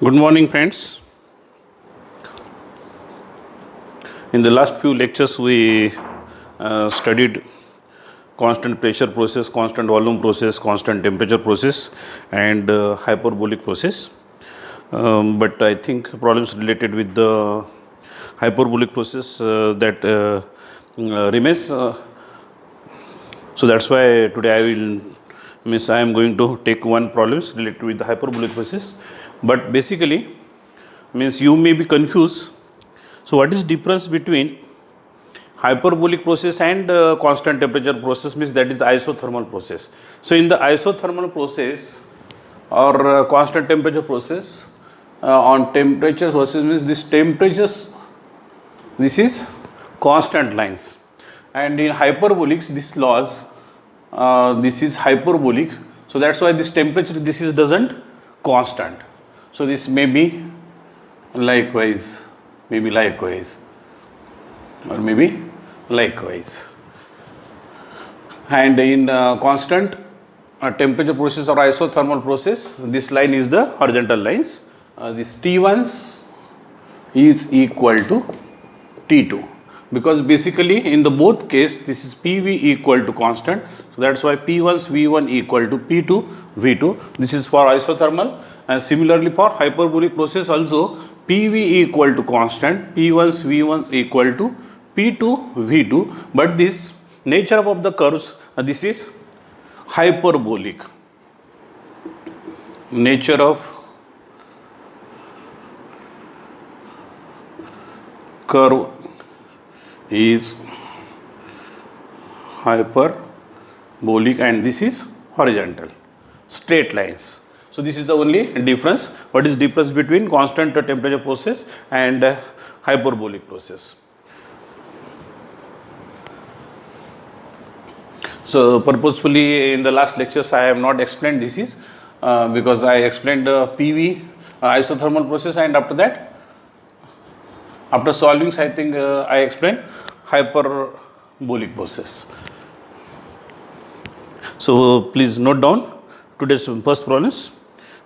Good morning, friends. In the last few lectures, we studied constant pressure process, constant volume process, constant temperature process, and hyperbolic process. But I think problems related with the hyperbolic process that remains. So that's why today I am going to take one problems related with the hyperbolic process. But basically, means you may be confused. So what is difference between hyperbolic process and constant temperature process? Means that is the isothermal process. So in the isothermal process or constant temperature process, on temperature process means this temperatures, this is constant lines, and in hyperbolics this laws, this is hyperbolic. So that's why this temperature, this is doesn't constant. So this may be likewise, maybe likewise, or maybe likewise. And in constant temperature process or isothermal process, this line is the horizontal lines. This T1s is equal to T2, because basically in the both case this is PV equal to constant. So that's why P1's V1 equal to P2 V2. This is for isothermal, and similarly for hyperbolic process also PV equal to constant, P1's V1 equal to P2 V2. But this nature of the curves, this is hyperbolic. Nature of curve is hyperbolic, and this is horizontal, straight lines. So this is the only difference. What is difference between constant temperature process and hyperbolic process? So purposefully in the last lectures I have not explained this is because I explained PV isothermal process, and after that, after solving, I think I explained hyperbolic process. So please note down today's first problem.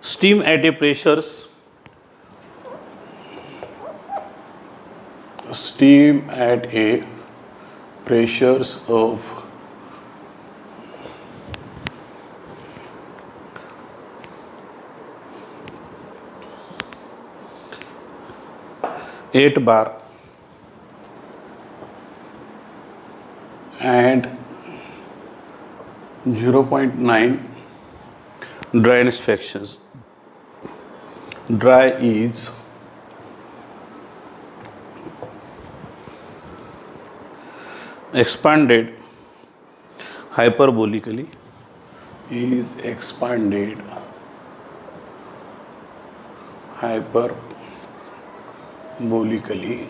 Steam at a pressures, steam at a pressures of 8 bar and 0.9 dryness fractions. Dry is expanded hyperbolically, is expanded hyperbolically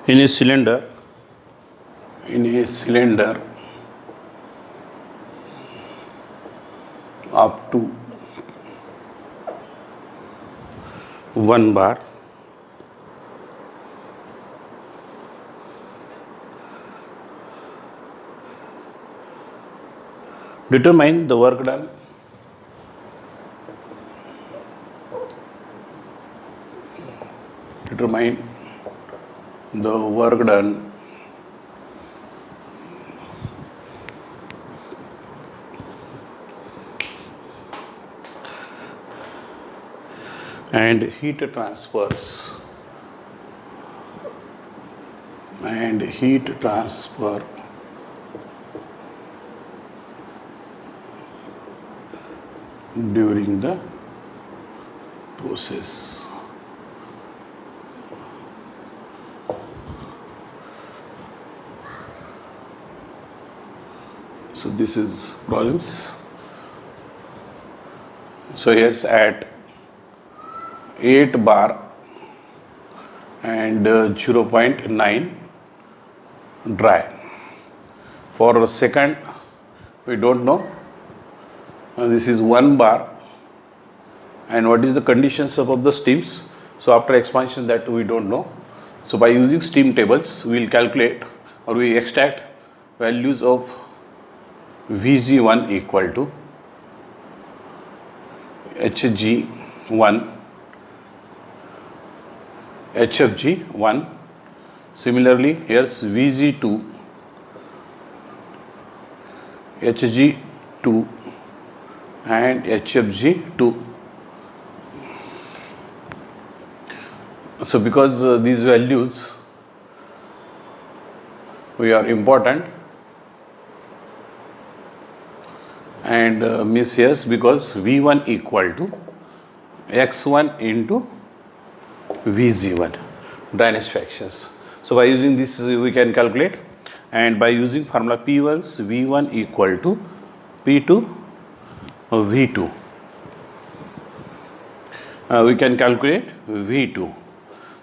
in a cylinder up to 1 bar. Determine the work done. Determine the work done and heat transfers during the process. So this is problems. So here's at 8 bar and 0.9 dry. For a second we don't know. This is 1 bar, and what is the conditions of the steams? So after expansion, that we don't know. So by using steam tables we will calculate or we extract values of Vg1 equal to Hg1, Hfg1. Similarly, here's Vg2, Hg2 and Hfg2. So because these values we are important, and miss yes, because V1 equal to x1 into Vg1, dryness fractions. So by using this we can calculate, and by using formula P1's V1 equal to P2 V2, we can calculate V2.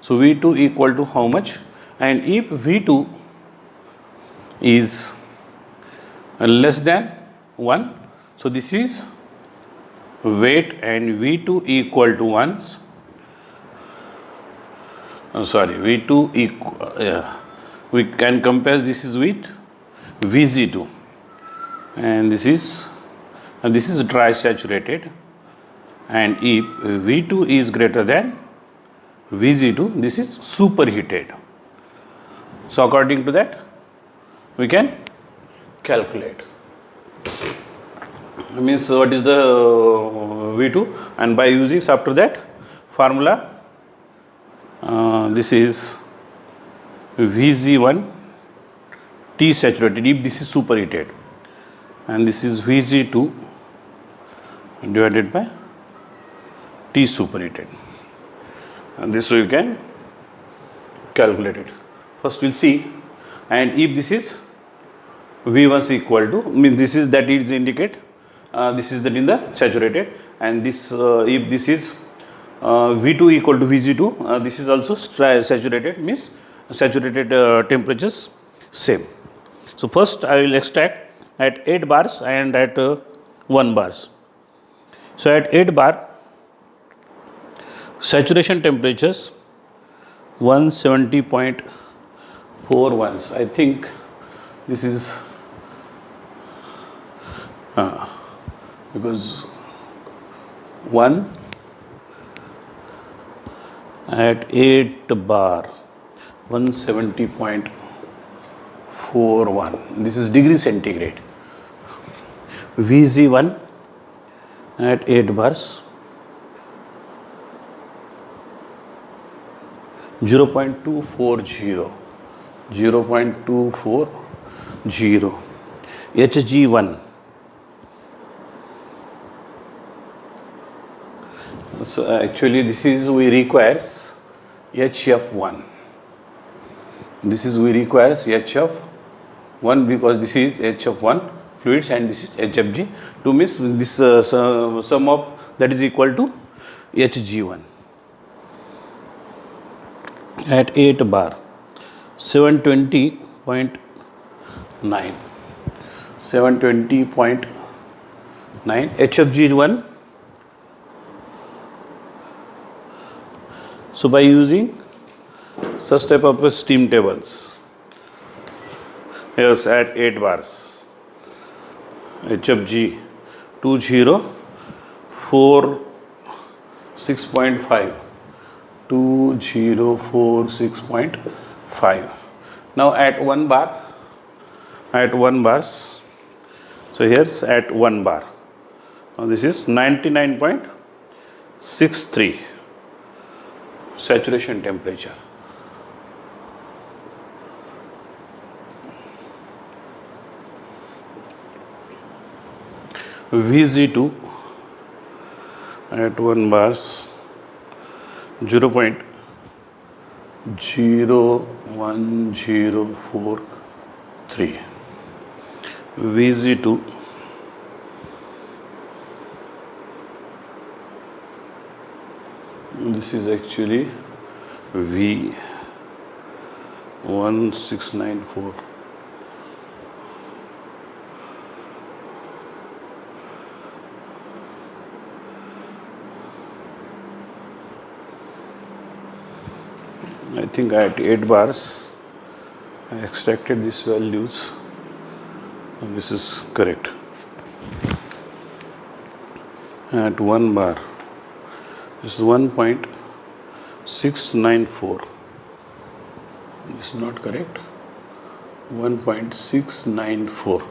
So V2 equal to how much? And if V2 is less than 1, so this is weight, and V2 equal to 1, V2 equal, we can compare this is with Vg2, and this is dry saturated, and if V2 is greater than Vg2, this is superheated. So according to that we can calculate, means what is the V2, and by using after that formula, this is Vg1 T saturated if this is superheated, and this is Vg2 divided by T superheated, and this we can calculate it. First we'll see, and if this is V1 is equal to, means this is that is indicate this is that in the saturated, and this if this is V2 equal to Vg2, this is also saturated, means saturated temperatures same. So first I will extract at 8 bars and at 1 bars. So at 8 bar saturation temperatures 170.41. I think this is because 1 at 8 bar 170.41, this is degree centigrade. Vg1 at 8 bars 0.240, Hg1. So actually this is we requires HF1. This is we requires HF1 because this is HF1 fluids and this is HFG. To means this sum of that is equal to Hg1 at 8 bar 720.9, 720.9 HFG1. So by using such type of steam tables, yes, at 8 bars HFG 2046.5, 2046.5. Now at 1 bar, at 1 bars, so here's at 1 bar, now this is 99.63 saturation temperature. Vg2 at 1 bars 0.01043. Vg2 this is actually V1694. I think at 8 bars I extracted these values and this is correct. At 1 bar, this is 1.694. This is not correct. 1.694.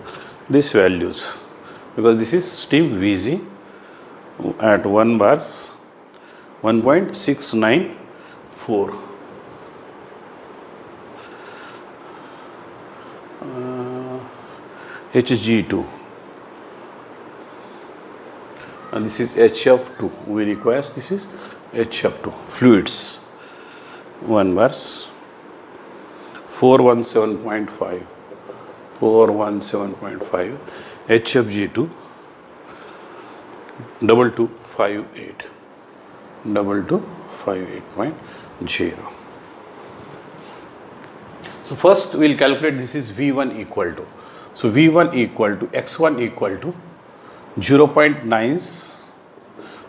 These values, because this is steam Vg at 1 bars 1.694. Hg2, and this is HF2. We require this is HF2 fluids 1 bars 417.5 HFG2 2258.0. So first we will calculate this is V1 equal to. So V1 equal to X1 equal to 0.9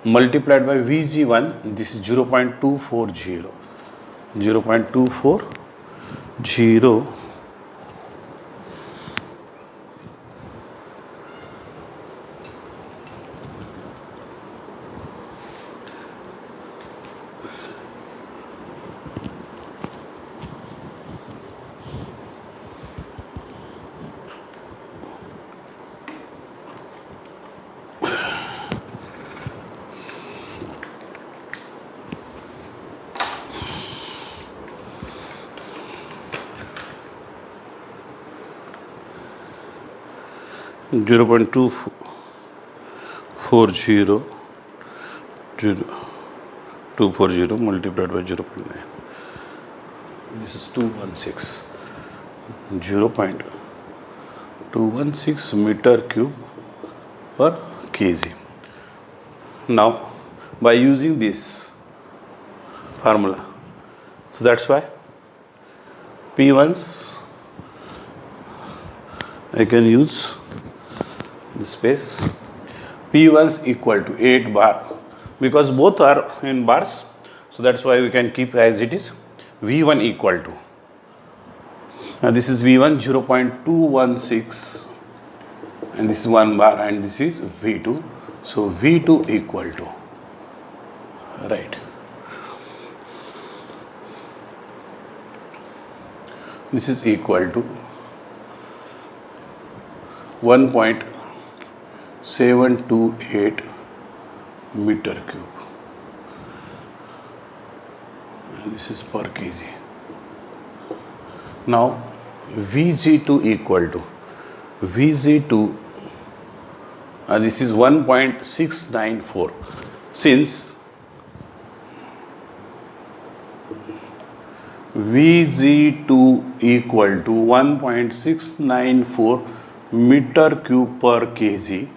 multiplied by Vg1. This is 0.240. 0.240 0.240 multiplied by 0.9. This is 216. 0.216 meter cube per kg. Now, by using this formula, so that's why P1s I can use this space. P1s equal to 8 bar, because both are in bars, so that's why we can keep as it is. V1 equal to, this is V1 0.216 and this is 1 bar and this is V2. So V2 equal to, right, this is equal to 1.728 meter cube, and this is per kg. Now Vg2 equal to Vg2, this is 1.694. Since Vg2 equal to 1.694 meter cube per kg,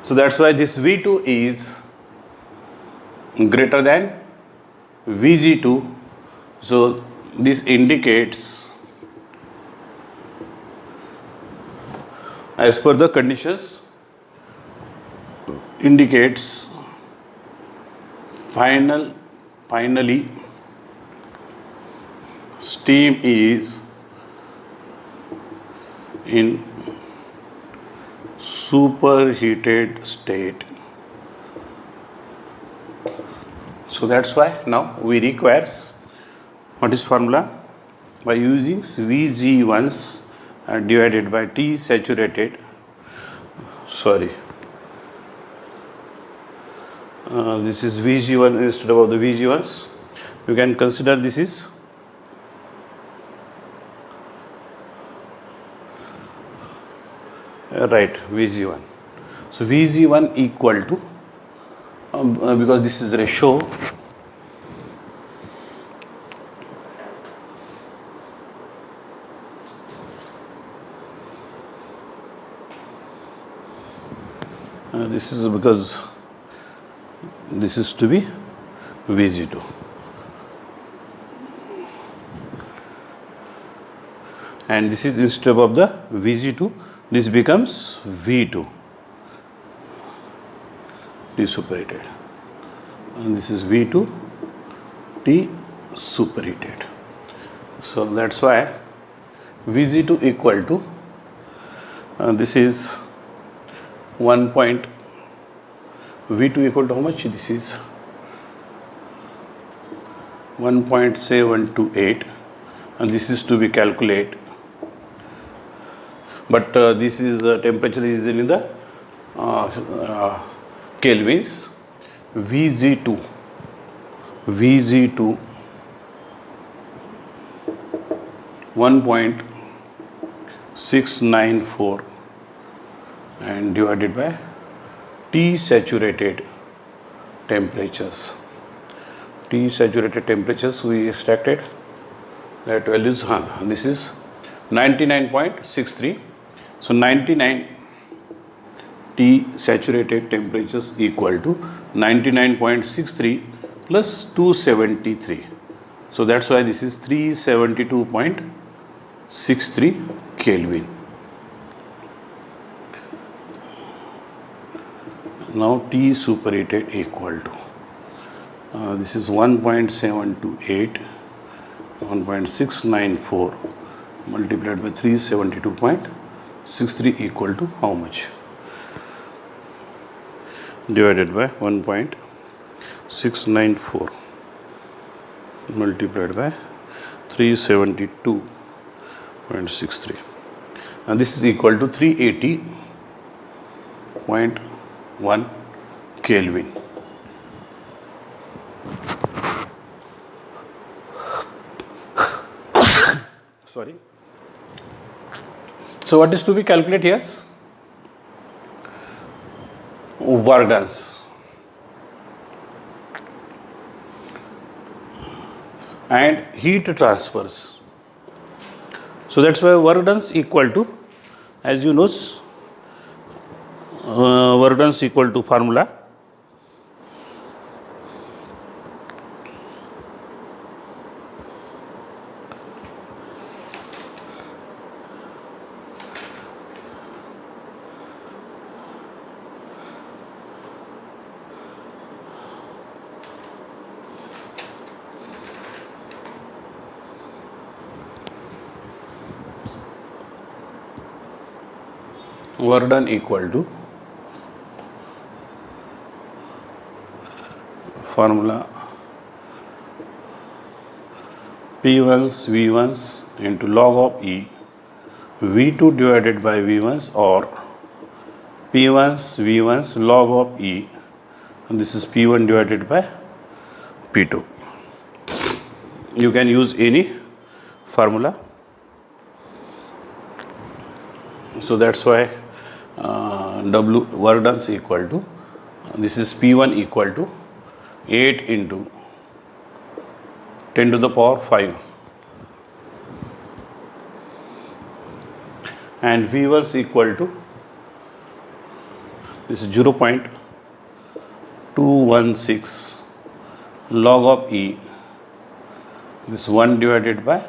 so that's why this V2 is greater than Vg2. So this indicates, as per the conditions, indicates finally steam is in superheated state. So that's why now we requires, what is formula? By using Vg1s divided by T saturated, this is Vg1 instead of the Vg1s. You can consider this is right, Vg1. So Vg1 equal to, because this is ratio, this is because this is to be Vg2. And this is instead of the Vg2, this becomes V2, T superheated, and this is V2 T superheated. So that's why Vg2 equal to this is 1 point V2 equal to how much? This is 1.728 and this is to be calculated, but this is temperature is in the kelvins. Vg2 1.694 and divided by T saturated temperatures. T saturated temperatures we extracted that values, this is 99.63. So 99 T saturated temperatures equal to 99.63 plus 273. So that's why this is 372.63 Kelvin. Now T superheated equal to this is 1.728, 1.694 multiplied by 372.63 equal to how much? Divided by 1.694 multiplied by 372.63 and this is equal to 380.1 Kelvin. Sorry. So what is to be calculated here? Work done and heat transfers. So that's why work done equal to, as you know, work done equal to formula work done equal to formula P1's V1's into log of E V2 divided by V1's or P1's V1's log of E and this is P1 divided by P2. You can use any formula. So that's why W work done is equal to, this is P1 equal to 8 into 10 to the power 5 and V1 is equal to, this is 0.216 log of E, this 1 divided by,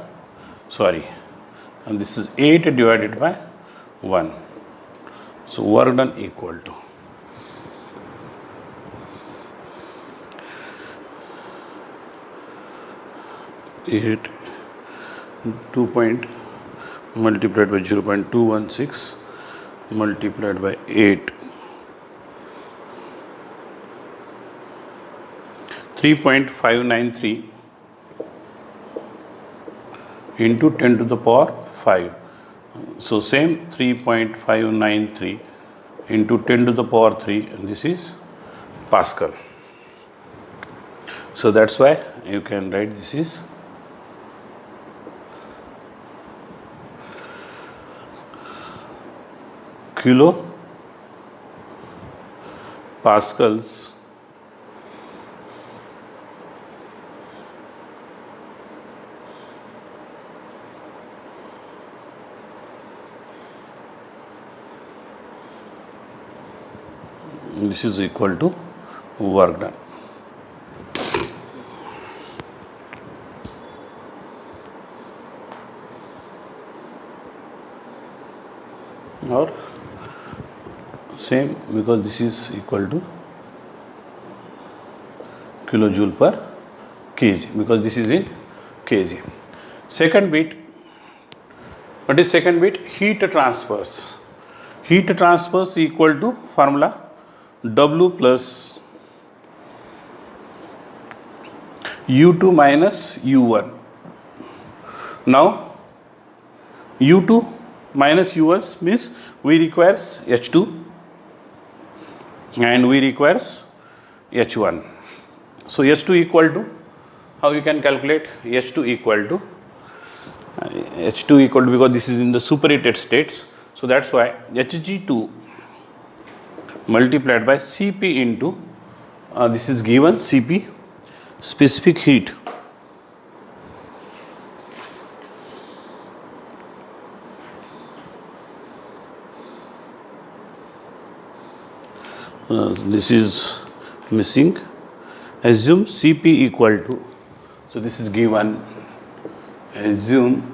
and this is 8 divided by 1. So work done equal to 8 2 point multiplied by 0.216 multiplied by 8 3.593 into 10 to the power 5. So same 3.593 into 10 to the power 3 and this is Pascal. So that's why you can write this is kilo pascals this is equal to work done. Or same, because this is equal to kilojoule per kg, because this is in kg. Second bit, what is second bit? Heat transfers. Heat transfers equal to formula W plus U2 minus U1. Now U2 minus U1 means we requires H2 and we requires H1. So H2 equal to, how you can calculate H2 equal to because this is in the superheated states. So that's why Hg2 multiplied by Cp into this is given Cp specific heat. This is missing. Assume Cp equal to, so this is given, assume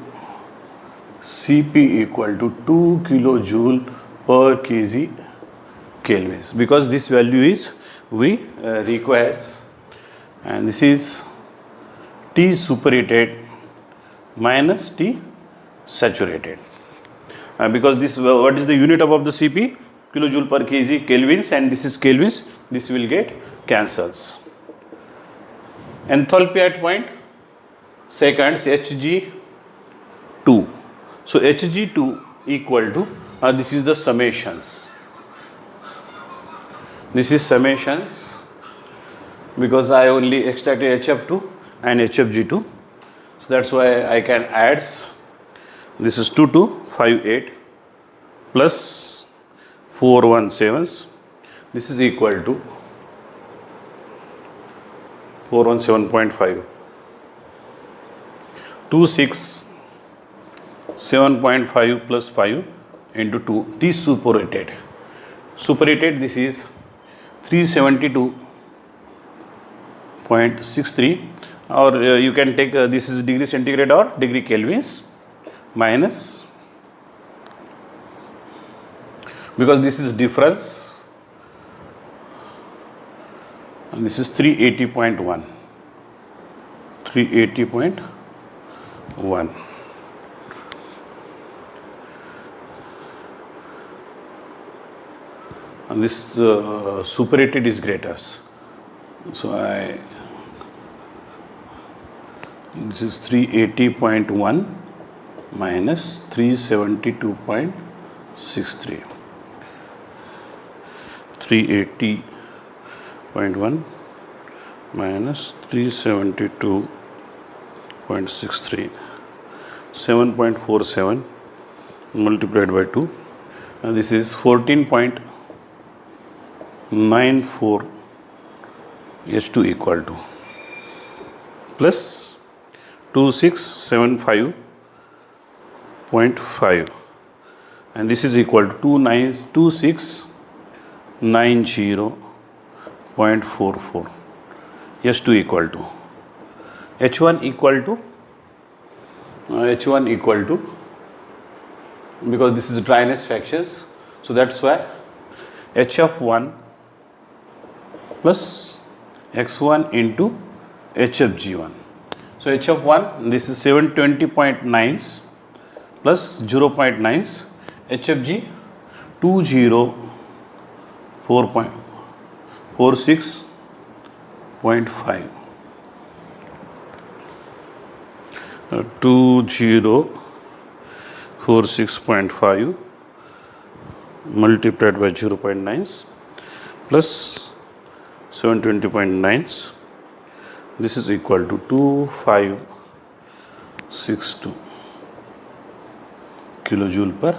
Cp equal to 2 kilojoule per kg kelvins, because this value is we requires, and this is T superheated minus T saturated, because this, what is the unit above the Cp? Kilojoule per kg kelvins, and this is kelvins, this will get cancels. Enthalpy at point seconds, Hg2. So Hg2 equal to, this is the summations. This is summations because I only extracted HF2 and HFG2. So that's why I can add, this is 2258 plus 417. This is equal to 417.5. 267.5 plus 5 into 2, T superheated. Superheated, this is 372.63, or you can take this is degree centigrade or degree kelvins minus, because this is difference, and this is 380.1. 380.1. And this superheated is greater. So this is 380.1 minus 372.63. 380.1 minus 372.63, 7.47 multiplied by 2, and this is 14.94 H2 equal to plus 2675.5, and this is equal to 2690.44. H2 equal to H1 equal to because this is dryness factors, so that's why HF1 plus X1 into HFG1. So HF1, this is 720.9 plus 0.9, HFG 204.46.5. 2046.5 multiplied by 0.9 plus 720.9, this is equal to 2562 kilojoule per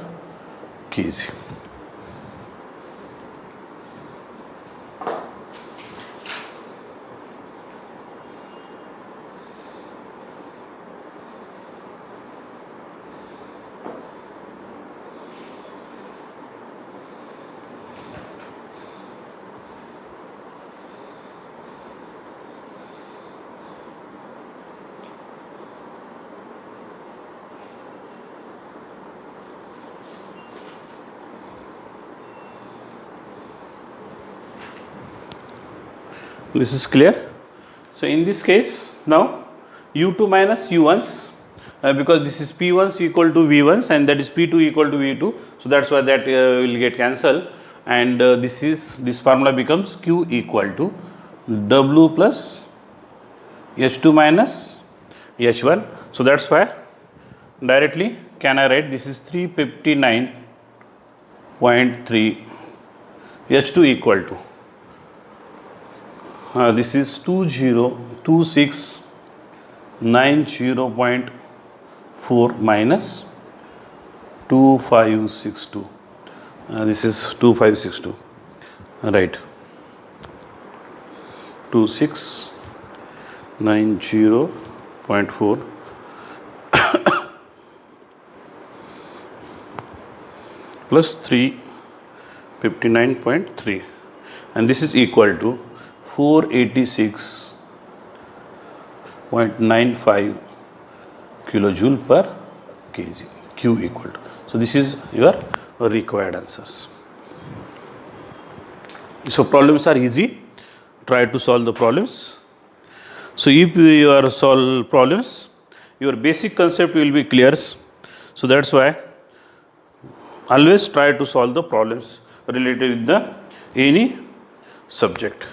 kg. This is clear. So in this case, now U2 minus U1's because this is P1s equal to V1s and that is P2 equal to V2. So that's why that will get cancelled, and this formula becomes Q equal to W plus H2 minus H1. So that's why directly can I write this is 359.3 H2 equal to this is 202690.4 minus 2562. This is 2562, right? 2690.4 plus 359.3, and this is equal to 486.95 kilojoule per kg, Q equal to. So this is your required answers. So problems are easy. Try to solve the problems. So if you are solve problems, your basic concept will be clear. So that's why always try to solve the problems related with the any subject.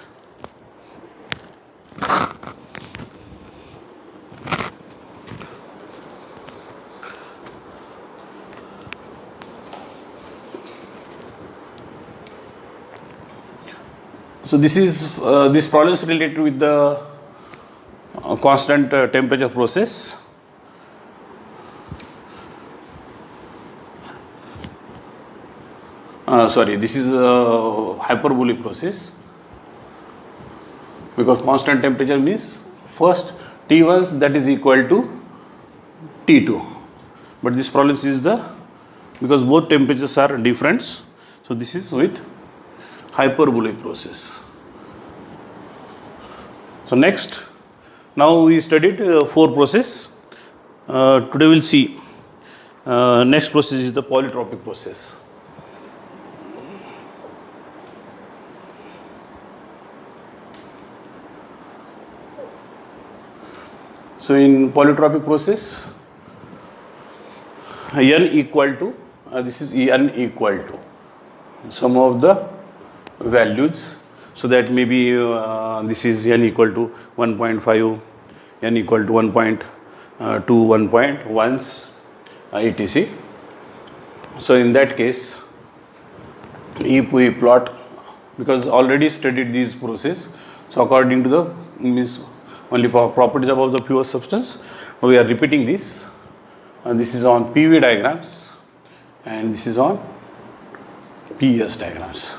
So this problem is related with the constant temperature process. This is a hyperbolic process, because constant temperature means first T1 that is equal to T2, but this problem is because both temperatures are different, so this is with hyperbolic process. So next, now we studied 4 process. Today we will see next process is the polytropic process. So in polytropic process, n equal to this is n equal to some of the values. So that maybe this is n equal to 1.5, n equal to 1.2, 1.1, etc. So in that case, if we plot, because already studied this process, so according to the only properties about the pure substance, we are repeating this, and this is on PV diagrams and this is on PS diagrams.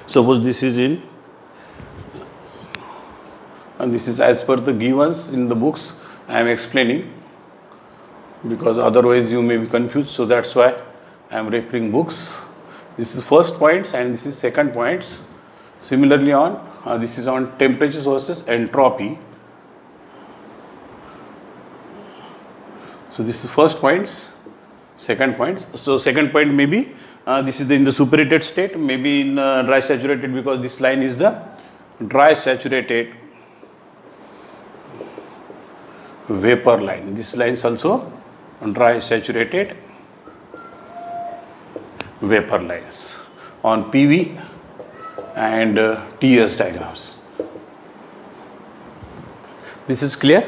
Suppose this is in, and this is as per the givens in the books. I am explaining, because otherwise you may be confused. So that's why I am referring books. This is first points and this is second points. Similarly on this is on temperatures versus entropy. So this is first points, second points. So second point may be this is in the superheated state, maybe in dry saturated, because this line is the dry saturated vapor line. This line is also dry saturated vapor lines on PV and TS diagrams. This is clear?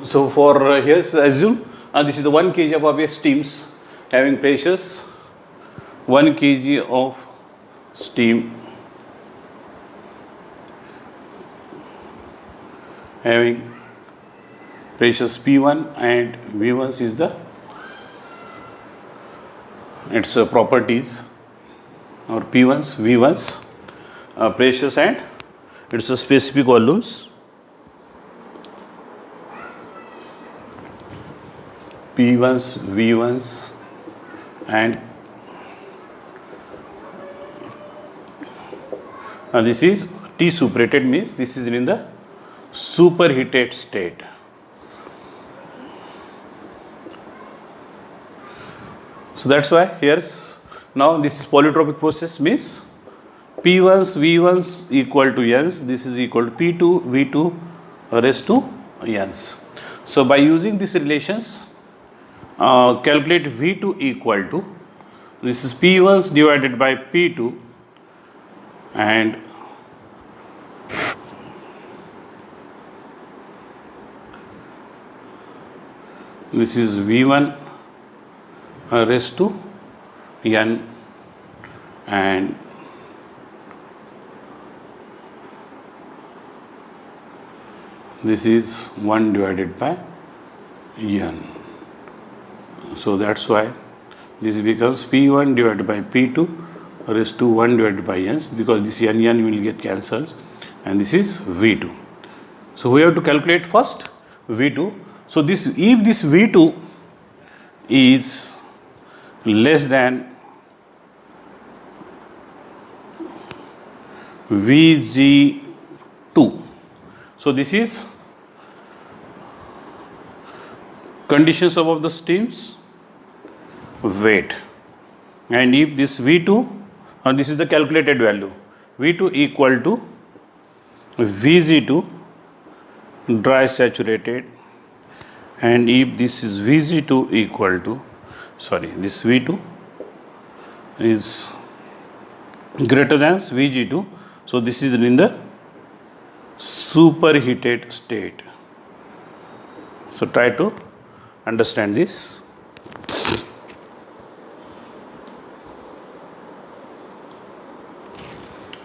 So for here assume this is the 1 kg of obvious steams having pressures 1 kg of steam having pressures P1 and V1 is the its properties, or P1s, V1s, pressures and its specific volumes. P1s, V1s and this is T superheated means this is in the superheated state. So that's why here's now this polytropic process means P1's V1's equal to N's, this is equal to P2 V2 raised to N's. So by using these relations, calculate V2 equal to, this is P1's divided by P2 and this is V1 raised to N and this is 1 divided by N. So that's why this becomes P1 divided by P2 raised to 1 divided by N, because this N will get cancelled, and this is V2. So we have to calculate first V2. So this, if this V2 is less than Vg2, so this is conditions above the stream's weight, and if this V2, and this is the calculated value, V2 equal to Vg2 dry saturated, and if this is Vg2 equal to, this V2 is greater than Vg2, so this is in the superheated state. So try to understand this.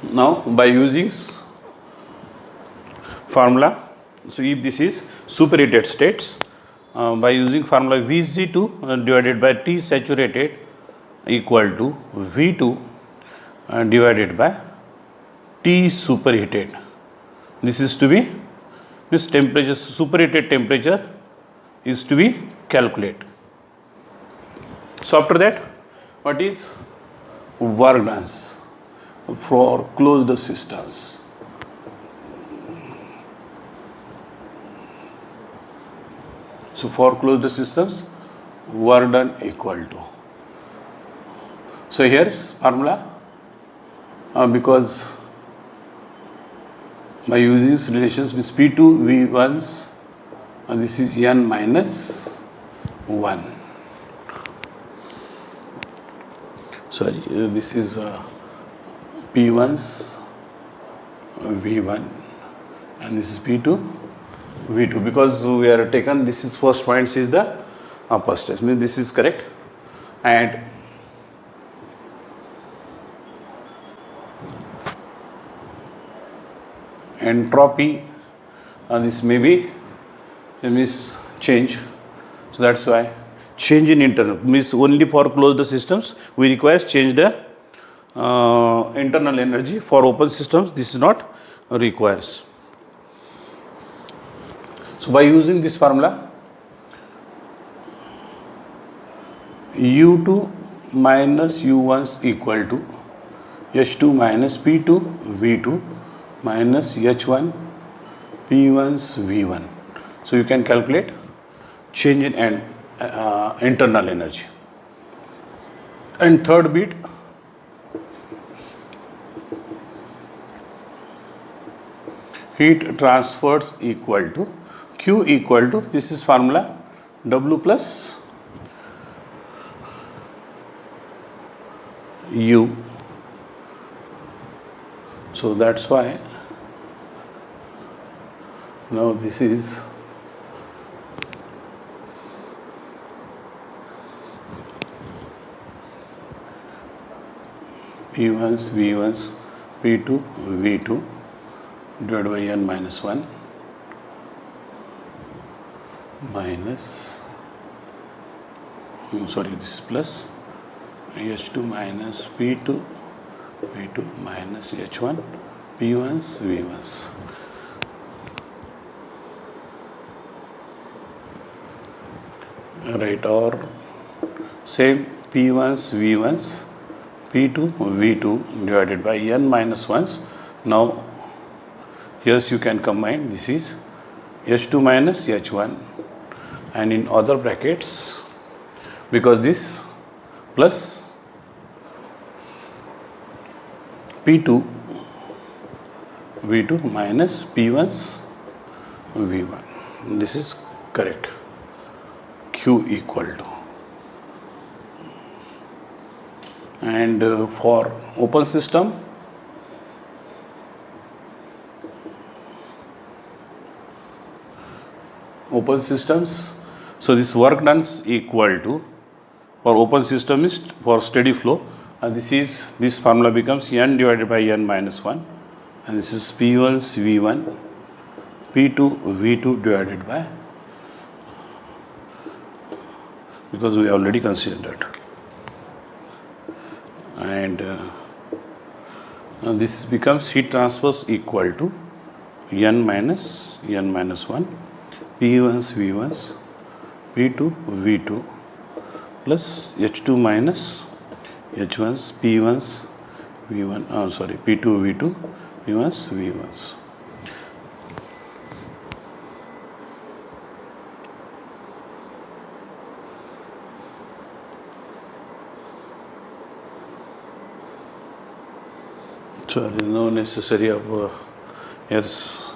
Now by using formula, so if this is superheated states, by using formula Vg2 divided by T saturated equal to V2 divided by T superheated. This is to be, this temperature, superheated temperature is to be calculated. So after that, what is work done for closed systems? So for closed systems, work done equal to. So here's formula, because by using these relations with P2 V1's, this is N minus 1. This is P1's V1 and this is P2 V2, because we are taken, this is first point is the upper stage, means this is correct, and entropy, this may be means change. So that's why change in internal means only for closed systems we require change the internal energy. For open systems this is not requires. So by using this formula, U2 minus U1 equal to H2 minus P2 V2 minus H1 P1's V1. So you can calculate change in internal energy. And third bit, heat transfers equal to Q equal to, this is formula W plus U. So that's why now this is P1's V1's P2 V2 divided by N minus 1 minus, this is plus H2 minus P2 V2 minus H1 P1's V1's. Right, or same P1's V1's P2 V2 divided by N minus 1's. Now Yes, you can combine. This is H2 minus H1, and in other brackets, because this plus P2 V2 minus P1's V1. This is correct. Q equal to. And for open system, open systems, so this work done is equal to, for open system is for steady flow, and this formula becomes N divided by N minus 1, and this is P1's V1, P2 V2 divided by, because we already considered that, and this becomes heat transfers equal to N minus 1, P1's V1's, P2 V2 plus H2 minus H1's, P1's V1, P2 V2, P1's V1's. So there is no necessary of errors.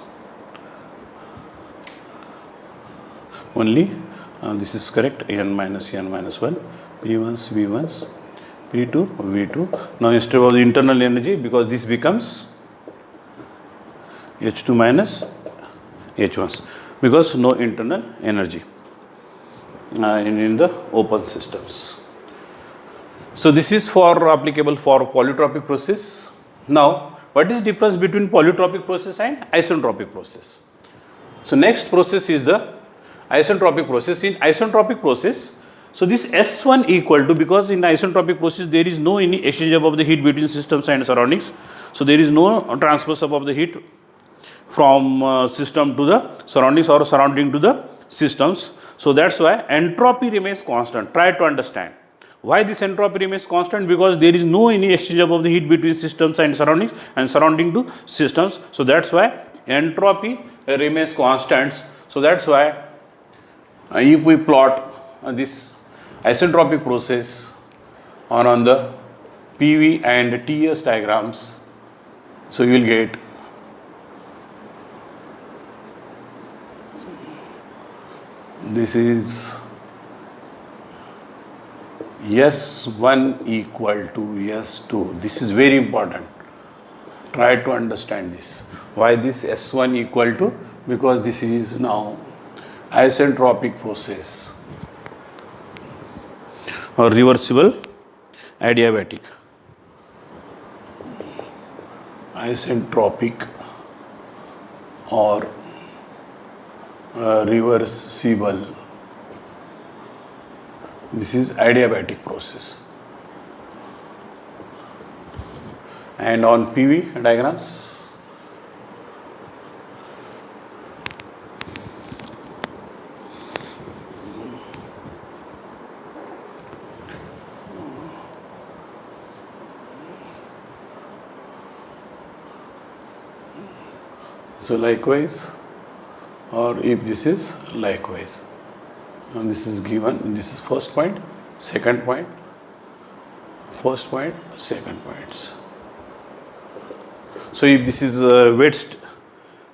Only this is correct, N minus 1, P1's V1's, P2 V2. Now instead of the internal energy, because this becomes H2 minus H1's, because no internal energy in the open systems. So this is for applicable for polytropic process. Now, what is difference between polytropic process and isentropic process? So next process is the isentropic process. In isentropic process, so this S1 equal to, because in isentropic process there is no any exchange of the heat between systems and surroundings. So there is no transfer of the heat from system to the surroundings or surrounding to the systems. So that's why entropy remains constant. Try to understand. Why this entropy remains constant? Because there is no any exchange of the heat between systems and surroundings and surrounding to systems. So that's why entropy remains constant. So that's why if we plot this isentropic process on the PV and TS diagrams, so you will get this is S1 equal to S2. This is very important. Try to understand this. Why this S1 equal to? Because this is now isentropic process or reversible adiabatic. Isentropic or reversible. This is adiabatic process. And on PV diagrams, so likewise, or if this is likewise. And this is given, this is first point, second point, first point, second points. So if this is weight,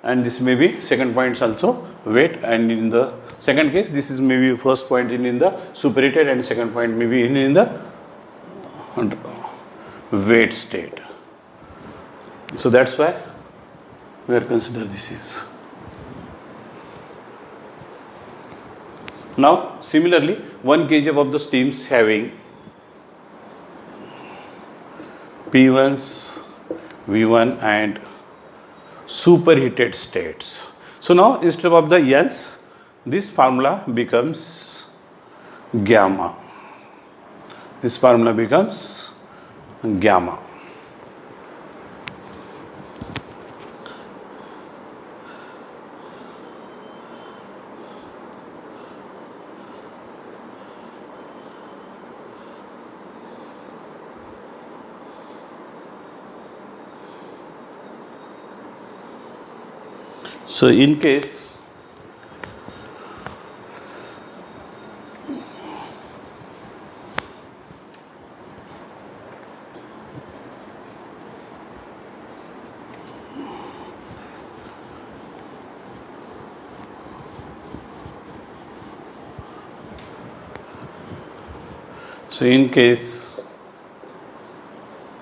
and this may be second points also weight, and in the second case this is maybe first point in the superheated and second point maybe in the weight state. So that's why we are consider this is. Now similarly 1 kg of the steams having P1's V1 and superheated states. So now instead of the N's, this formula becomes gamma. This formula becomes gamma. So in case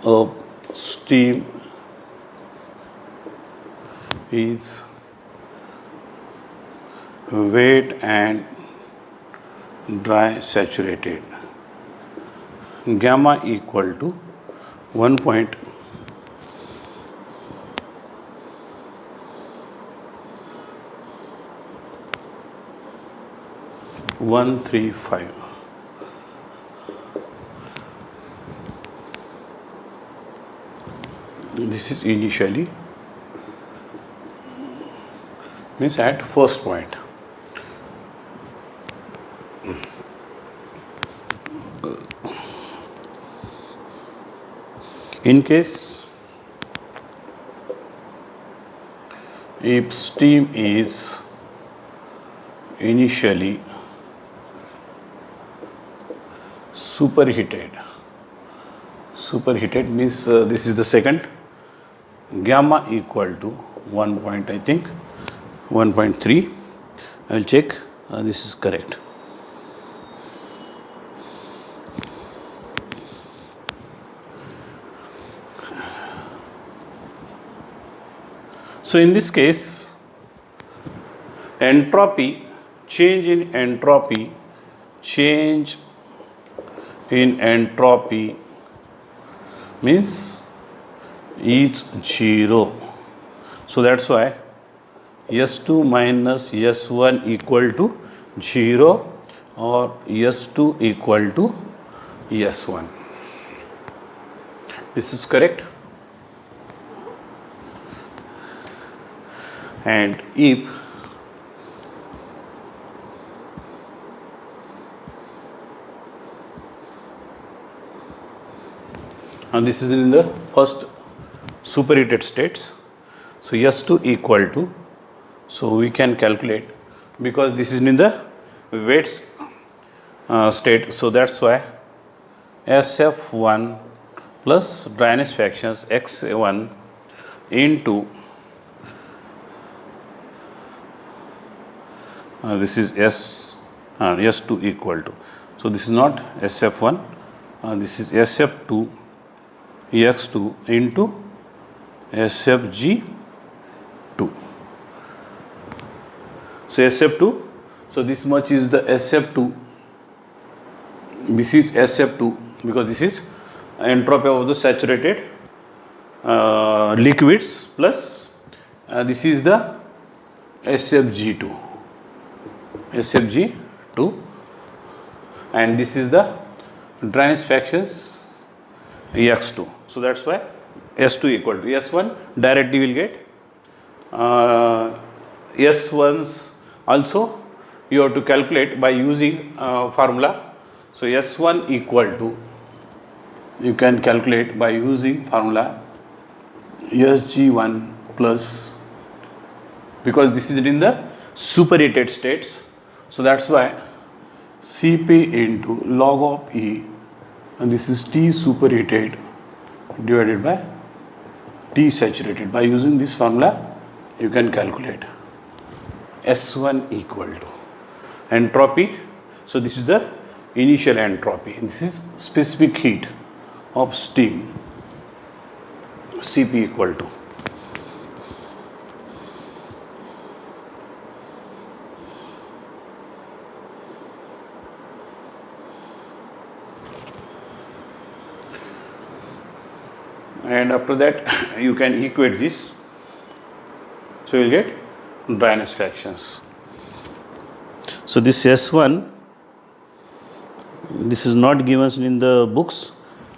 of steam is wet and dry saturated, gamma equal to 1.135. This is initially, means at first point. In case if steam is initially superheated means this is the second, gamma equal to 1 point, I think 1.3. I will check this is correct. So in this case, entropy, change in entropy means is 0. So that's why S2 minus S1 equal to 0 or S2 equal to S1. This is correct. And if and this is in the first superheated states, so S2 equal to, so we can calculate because this is in the wet state, so that's why SF1 plus dryness fractions X1 into this is S2 equal to, so this is not SF1, this is SF2 X2 into SFG2. So SF2, so this much is the SF2, this is SF2 because this is entropy of the saturated liquids plus this is the SFG2, and this is the dryness fractions X2. So that's why S2 equal to S1 directly will get S1's also you have to calculate by using formula. So S1 equal to, you can calculate by using formula SG1 plus, because this is in the superheated states, so that's why Cp into log of E, and this is T superheated divided by T saturated. By using this formula you can calculate S1 equal to entropy, so this is the initial entropy and this is specific heat of steam, Cp equal to and after that you can equate this, so you will get dryness fractions. So this S1, this is not given in the books,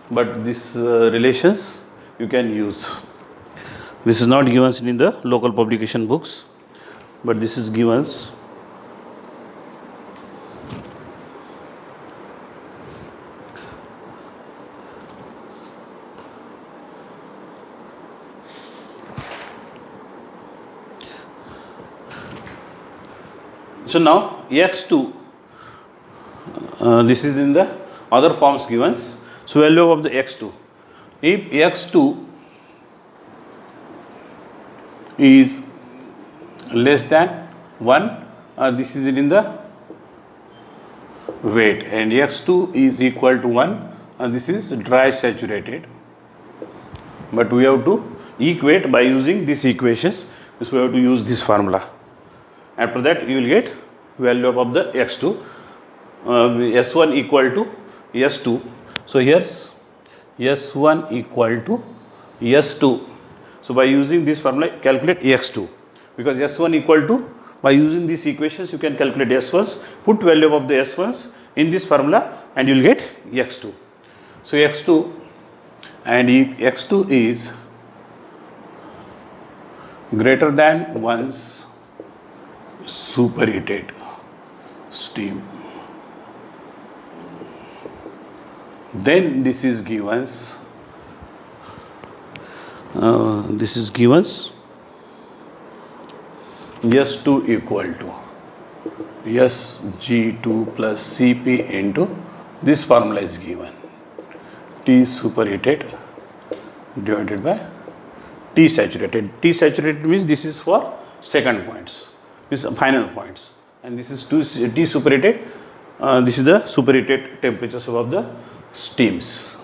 but this relations you can use. This is not given in the local publication books, but this is given. So now x2, this is in the other forms given. So value of the x2. If x2 is less than 1, this is in the weight, and x2 is equal to 1, this is dry saturated. But we have to equate by using these equations. So we have to use this formula. After that you will get value of the x2, s1 equal to s2. So here's s1 equal to s2. So by using this formula calculate x2, because s1 equal to, by using these equations you can calculate s1s, put value of the s1s in this formula and you will get x2. So x2, and if x2 is greater than 1's superheated steam, then this is given S2 equal to Sg2 plus Cp into, this formula is given, T superheated divided by T saturated. T saturated means this is for second points, this is final points, and this is T superheated, this is the superheated temperatures of the steams.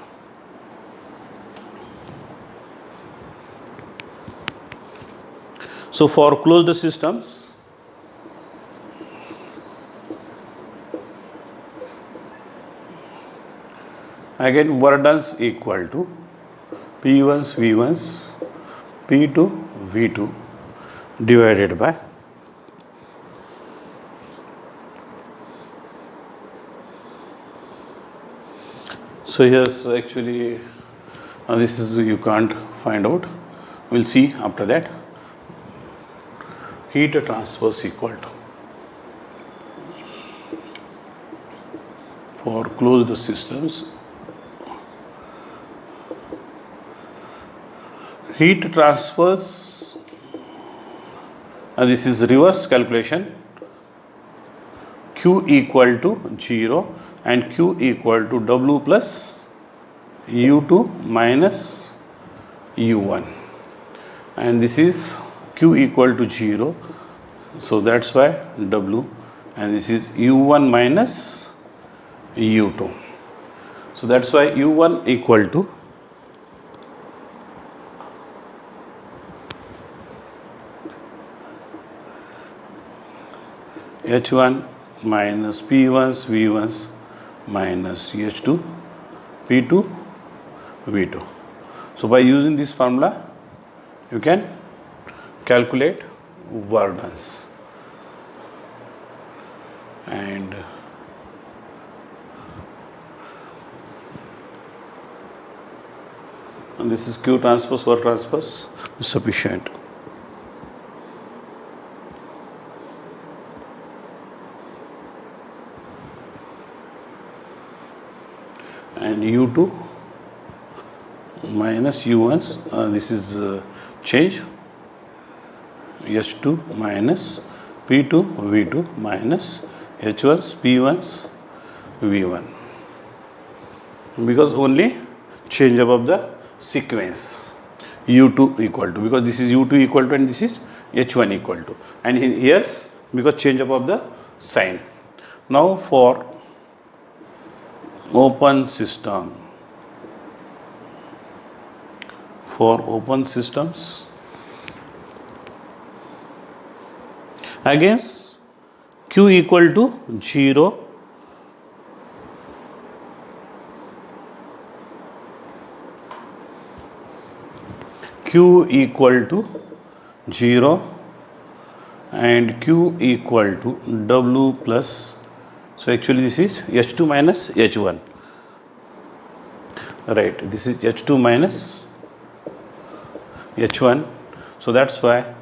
So for closed systems, again work done equal to P1s V1s P2 V2 divided by so here's actually this is you can't find out, we'll see after that. Heat transfer equal to, for closed systems, heat transfers, and this is reverse calculation, Q equal to 0 and Q equal to W plus U2 minus U1, and this is Q equal to 0, so that's why W, and this is U1 minus U2, so that's why U1 equal to H1 minus P1s V1s minus H2 P2 V2. So by using this formula you can calculate work done, and this is Q transpose, work transpose is sufficient. And U2 minus U1s, this is change, H2 minus P2 V2 minus H1s P1s V1, because only change of the sequence, U2 equal to, because this is U2 equal to and this is H1 equal to, and here's because change of the sign. Now for open system, for open systems, against Q equal to 0, Q equal to 0 and Q equal to W plus, so actually this is H2 minus H1, right, this is H2 minus H1, so that's why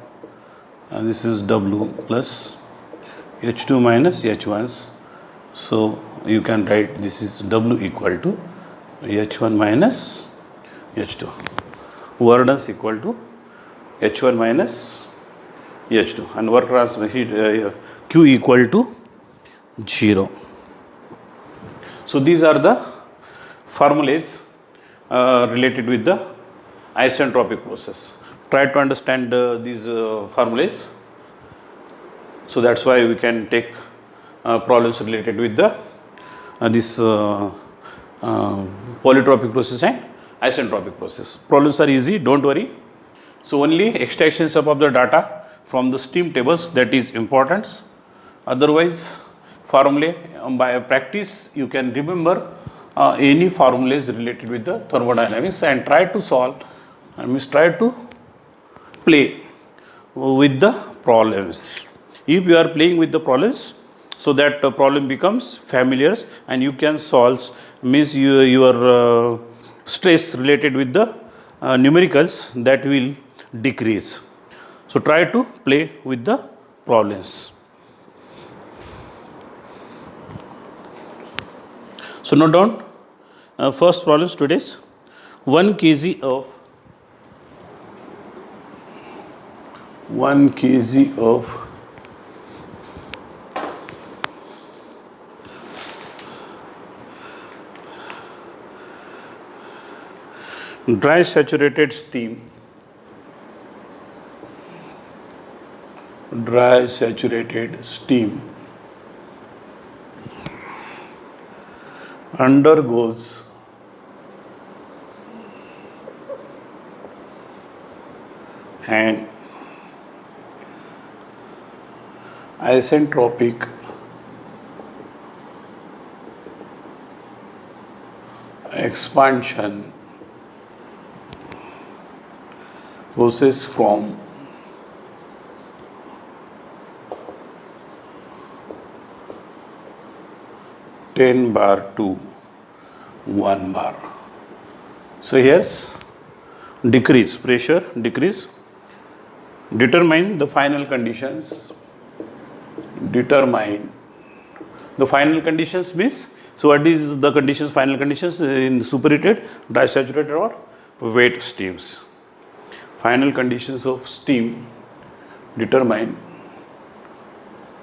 this is W plus H2 minus H1s, so you can write this is W equal to H1 minus H2, work done equal to H1 minus H2, and work transfer heat Q equal to 0. So these are the formulas related with the isentropic process. Try to understand these formulas. So that's why we can take problems related with the this polytropic process and isentropic process. Problems are easy, don't worry. So only extractions of the data from the steam tables, that is important. Otherwise, formulae by practice you can remember any formulas related with the thermodynamics and try to solve, try to play with the problems. If you are playing with the problems, so that the problem becomes familiar and you can solve, means your stress related with the numericals, that will decrease. So try to play with the problems. So note down first problems today's 1 kg of 1 kg of dry saturated steam undergoes an isentropic expansion process from 10 bar to 1 bar. So here's decrease, pressure decrease. Determine the final conditions. Determine the final conditions means, so what is the conditions, final conditions in superheated, dry saturated or wet steams. Final conditions of steam, determine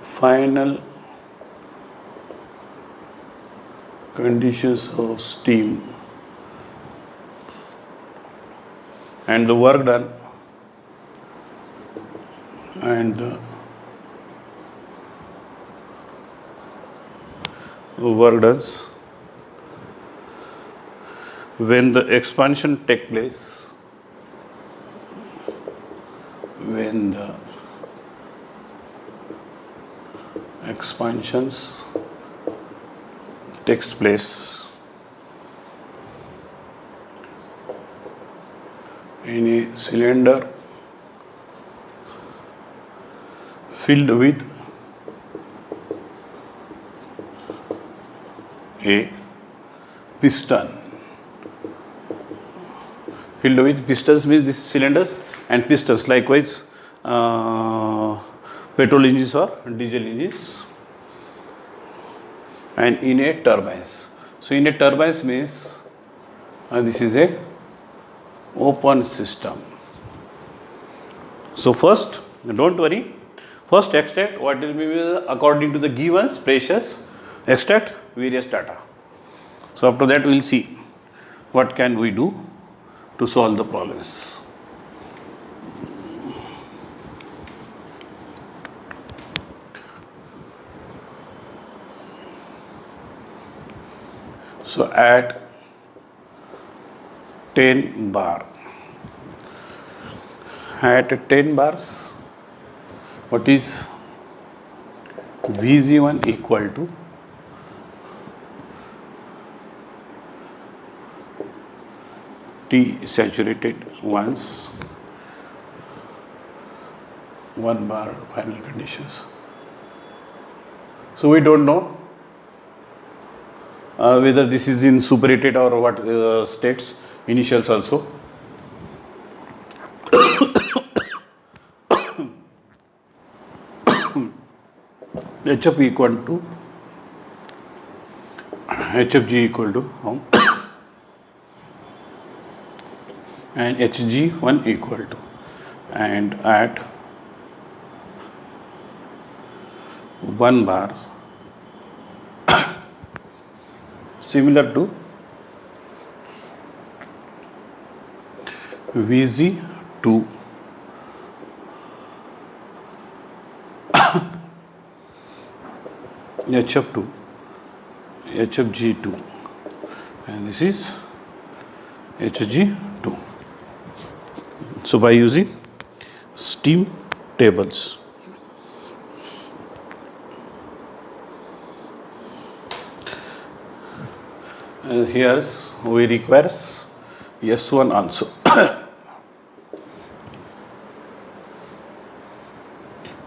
final conditions of steam and the work done and the work done when the expansion take place, when the expansions takes place in a cylinder filled with a piston. Filled with pistons means these cylinders and pistons, likewise petrol engines or diesel engines, and in a turbines. So in a turbines means this is a open system. So first, don't worry, first extract what will be according to the given pressures, extract various data. So after that we will see what can we do to solve the problems. So at 10 bar, at 10 bars, what is Vg1 equal to T saturated once 1 bar final conditions. So we don't know whether this is in superheated or what states, initials also. HF equal to HFG equal to and HG1 equal to, and at 1 bar similar to Vg2 HF2 HFG2 and this is Hg2. So by using steam tables, and here we requires S1 also.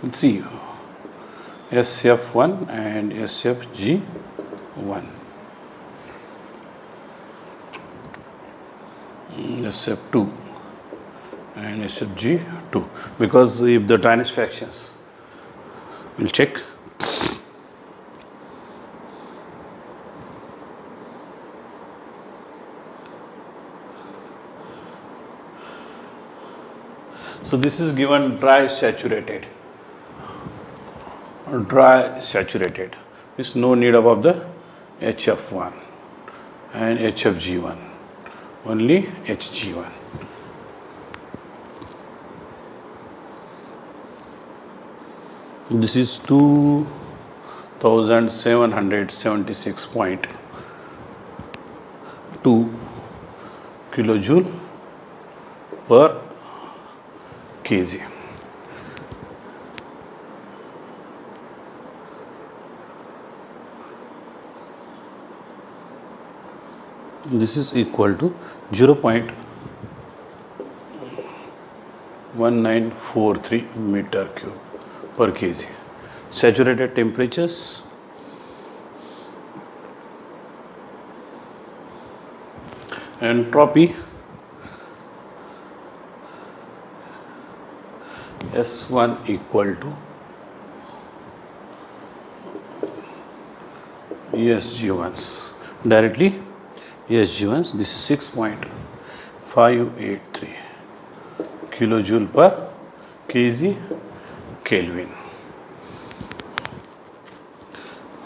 Let's see SF1 and SFG1. SF2 and SFG2, because if the Danish fractions, we'll check. So this is given dry saturated. Dry saturated is no need above the HF1 and HFG1, only HG1. This is 2776.2 kilojoule per kg. This is equal to 0.1943 meter cube per kg. Saturated temperatures, entropy S1 equal to ESG1s, directly ESG1s. This is 6.583 kilojoule per kg Kelvin,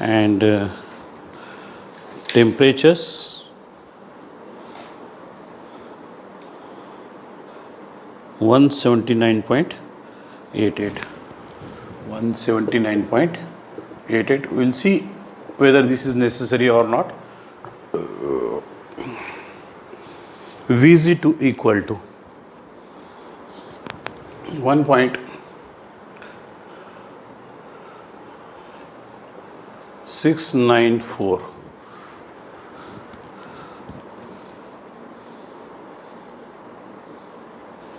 and temperatures 179.88. We'll see whether this is necessary or not. Vg2 equal to 1.694.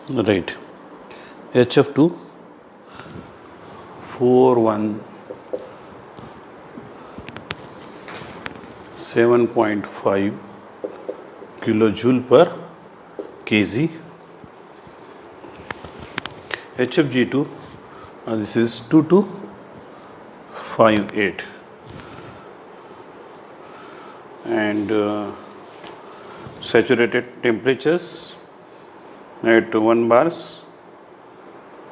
Right. HF2 417.5 kilojoule per kg. HFG2, this is 2258, and saturated temperatures at 1 bars,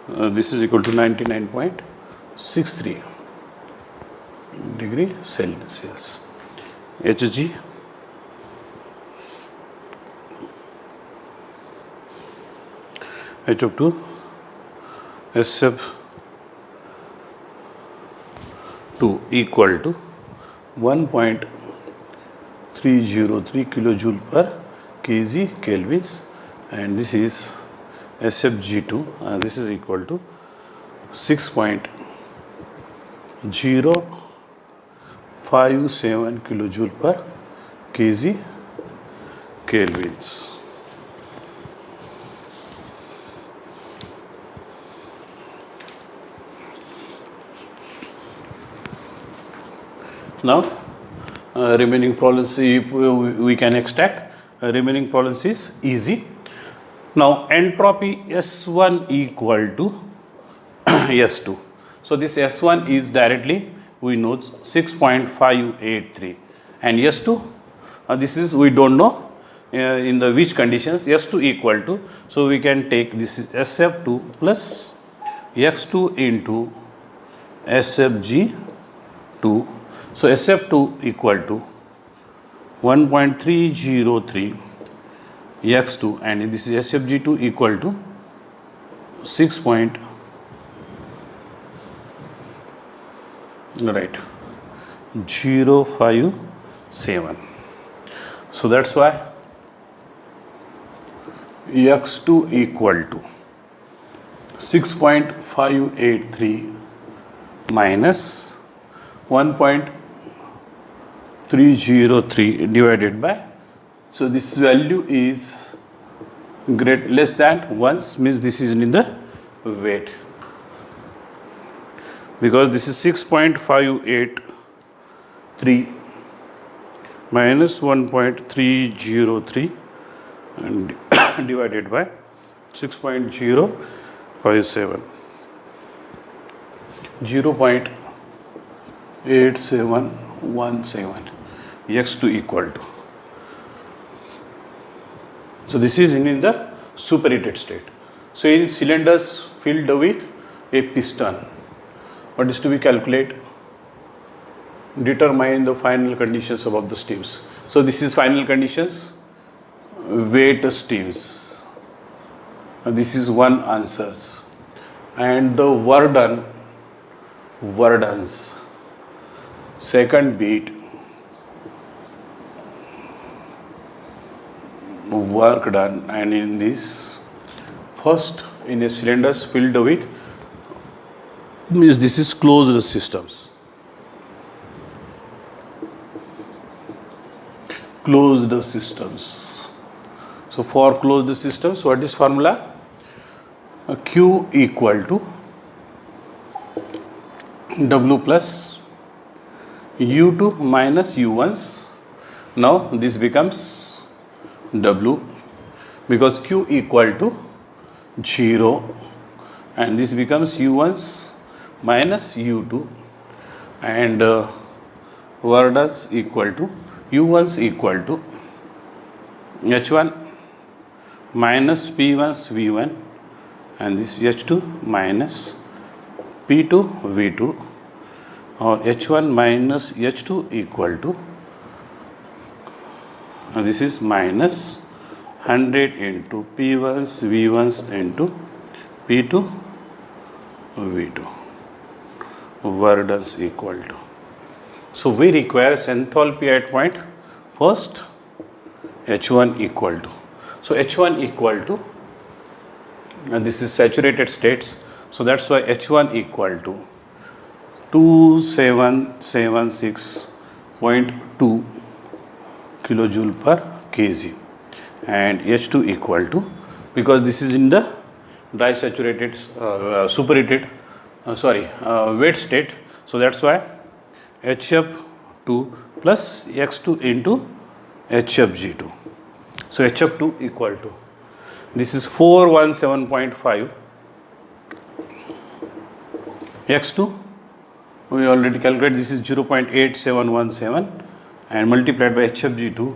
this is equal to 99.63 degree Celsius. Hg HF2 SF2 equal to 1.303 kilojoule per kg Kelvins, and this is SFG2, this is equal to 6.057 kilojoule per kg Kelvins. Now remaining problems we can extract. Remaining problems is easy. Now entropy S1 equal to S2. So this S1 is directly, we know, 6.583, and S2, this is we don't know in the which conditions. S2 equal to, so we can take this is SF2 plus X2 into SFG2. So SF2 equal to 1.303 x2, and this is SFG2 equal to 6.057. So that's why x2 equal to 6.583 minus 1.303 divided by, so this value is less than 1, means this is in the weight, because this is 6.583 minus 1.303 and divided by 6.057, 0.8717, x2 equal to. So this is in the superheated state. So in cylinders filled with a piston, what is to be calculated? Determine the final conditions above the steams. So this is final conditions, weight steams. This is one answers, and the wordens, second beat, work done, and in this first in a cylinders filled with, means this is closed systems. Closed systems. So for closed systems, what is formula? Q equal to W plus U2 minus U1s. Now this becomes W, because Q equal to 0, and this becomes U1s minus U2, and wordens equal to U1s equal to H1 minus P1's V1, and this H2 minus P2 V2, or H1 minus H2 equal to, and this is minus 100 into P1's V1's into P2 V2, wordens equal to. So we require enthalpy at point first, H1 equal to. So H1 equal to, and this is saturated states, so that's why H1 equal to 2776.2 kilojoule per kg, and H2 equal to, because this is in the dry saturated superheated weight state, so that's why HF2 plus X2 into HFG2. So HF2 equal to, this is 417.5, X2 we already calculated, this is 0.8717, and multiplied by HFG2,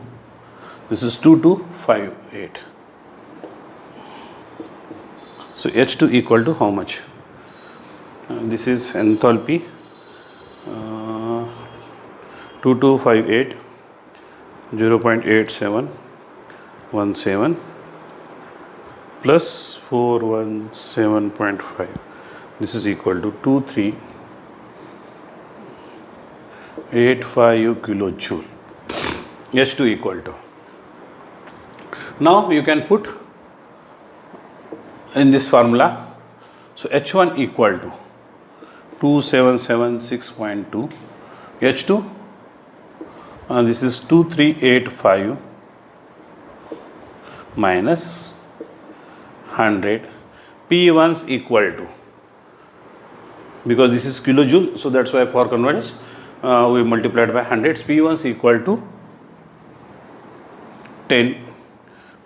this is 2258. So H2 equal to how much? This is enthalpy, 2258, 0.8717 plus 417.5, this is equal to 2385 kilojoule. H2 equal to. Now you can put in this formula. So H1 equal to 2776.2, H2 this is 2385 minus 100, P1's equal to, because this is kilojoule, so that's why for convergence we multiplied by 100, P1's equal to 10,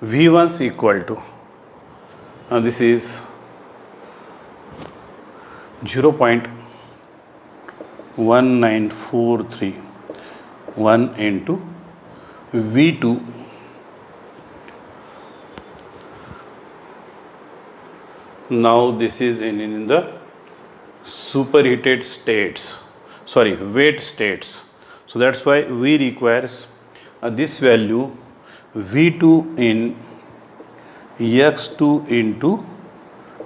V1's equal to, this is 0.1943 into V2 now this is in the superheated states, sorry, wet states. So that's why we requires this value V2 in X2 into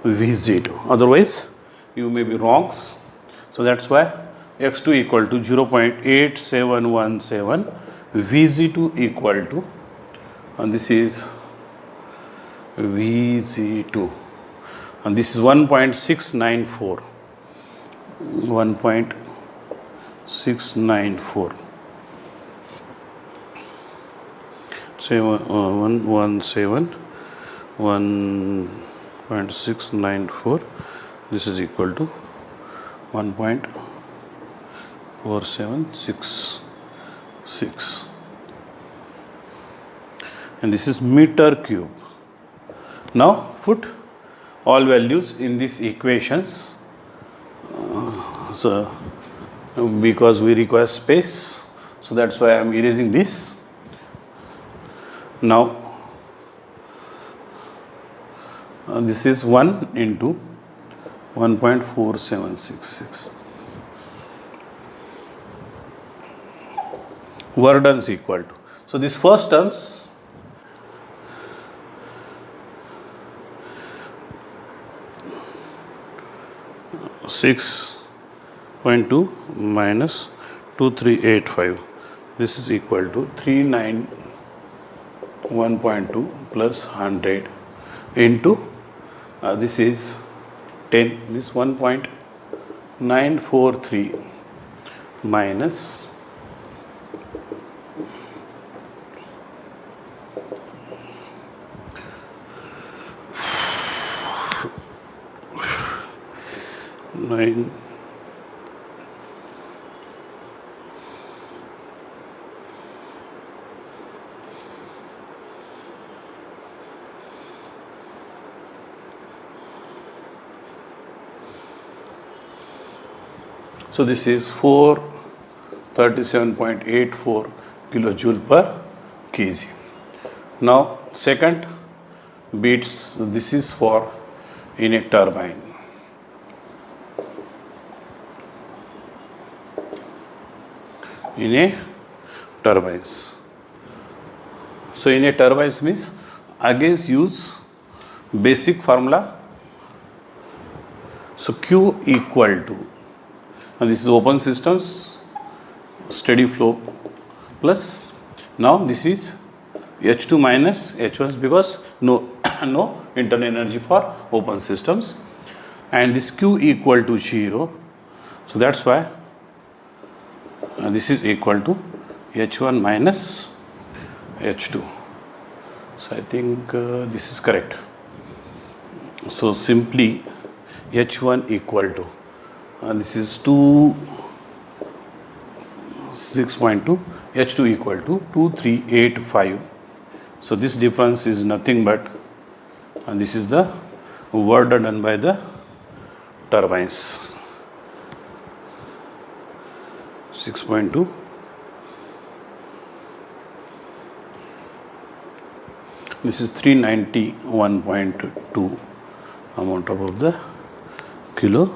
Vz2. Otherwise, you may be wrong. So that's why X2 equal to 0.8717, Vz2 equal to, and this is Vz2, and this is 1.694. 1.694. Say 1.694. This is equal to 1.4766, and this is meter cube. Now put all values in these equations. So because we require space, so that's why I am erasing this. Now this is 1 into 1.4766. Work done is equal to, so this first terms (6.2 minus 2385). This is equal to 391.2 plus 100 into this is 10, means 1.943 minus 9. So this is 437.84 kilojoule per kg. Now second bits, this is for in a turbine. In a turbines. So in a turbines means again use basic formula. So Q equal to, and this is open systems, steady flow plus, now this is H2 minus H1 because no internal energy for open systems, and this Q equal to 0. So that's why this is equal to H1 minus H2. So I think this is correct. So simply H1 equal to, this is 6.2, H2 equal to 2385. So this difference is nothing but, and this is the work done by the turbines. 6.2. This is 391.2 amount of the kilojoule.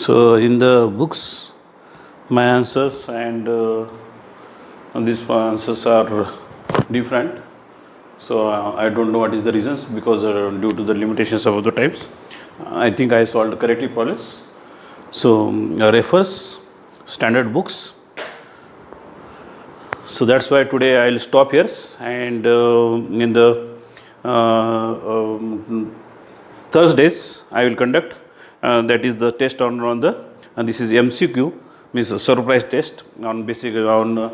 So in the books, my answers and these answers are different. So I don't know what is the reasons, because due to the limitations of the times, I think I solved correctly problems. So refers standard books. So that's why today I'll stop here, and in the Thursdays I will conduct that is the test on the, and this is MCQ, means surprise test on basic on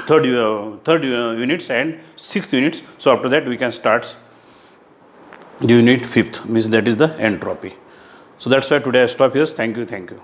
third units and sixth units. So after that we can start the unit fifth, means that is the entropy. So that's why today I stop here. Thank you.